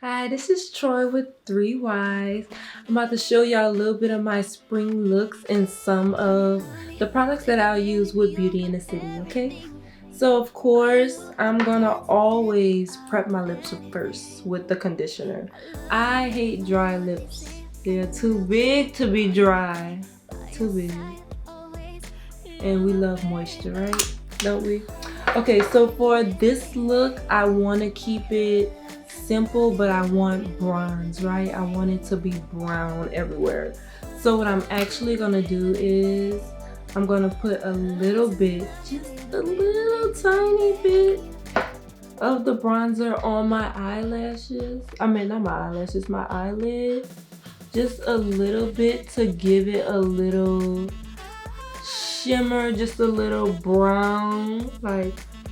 Hi, this is Troy with 3 Ys. I'm about to show y'all a little bit of my spring looks and some of the products that I'll use with Beauty in the City, okay? So of course, I'm gonna always prep my lips first with the conditioner. I hate dry lips. They're too big to be dry. Too big. And we love moisture, right? Don't we? Okay, so for this look, I want to keep it simple, but I want bronze, right? I want it to be brown everywhere. So what I'm actually gonna do is I'm gonna put a little bit, just a little tiny bit of the bronzer on my eyelashes. I mean, not my eyelashes, my eyelid. Just a little bit to give it a little shimmer, just a little brown.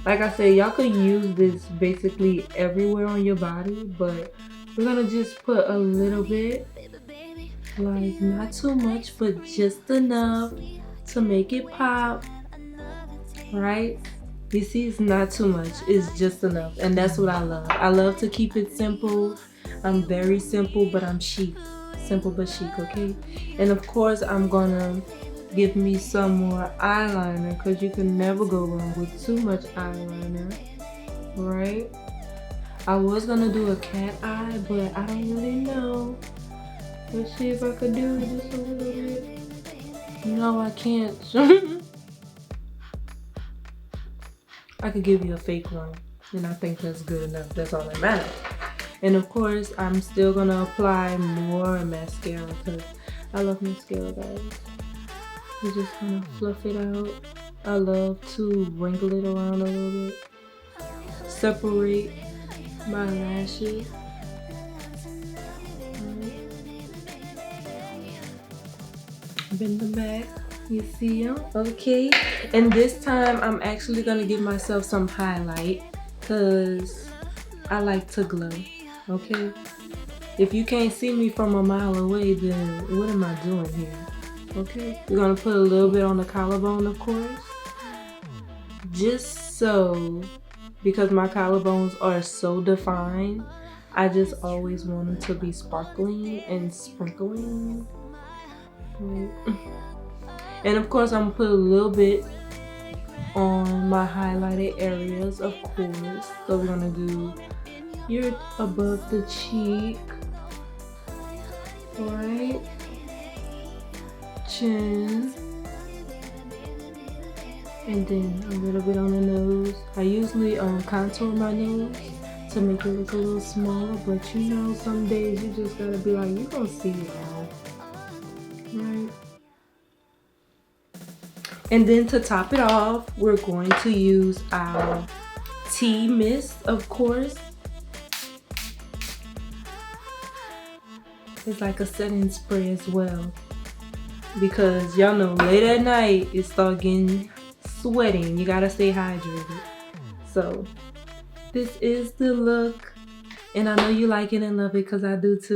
Like I said, y'all could use this basically everywhere on your body, but we're gonna just put a little bit, like not too much, but just enough to make it pop, right? You see, it's not too much, it's just enough, and that's what I love. I love to keep it simple. I'm very simple, but I'm chic. Simple but chic, okay? And of course, I'm gonna give me some more eyeliner, because you can never go wrong with too much eyeliner, right? I was gonna do a cat eye, but I don't really know. Let's see if I could do just a little bit. No, I can't. I could give you a fake one, and I think that's good enough. That's all that matters. And of course, I'm still gonna apply more mascara, because I love mascara, guys. You just kind of fluff it out. I love to wrinkle it around a little bit. Separate my lashes. Bend them back. You see them? Okay. And this time I'm actually going to give myself some highlight, because I like to glow. Okay? If you can't see me from a mile away, then what am I doing here? Okay, we're gonna put a little bit on the collarbone, of course, just so, because my collarbones are so defined, I just always want them to be sparkling and sprinkling. Right. And of course, I'm gonna put a little bit on my highlighted areas, of course. So we're gonna do here above the cheek, right? Chin, and then a little bit on the nose. I usually contour my nose to make it look a little smaller, but you know, some days you just gotta be like, you gonna see it all, right? And then to top it off, we're going to use our tea mist, of course. It's like a setting spray as well, because y'all know late at night it start getting sweating. You gotta stay hydrated. So this is the look, and I know you like it and love it, because I do too.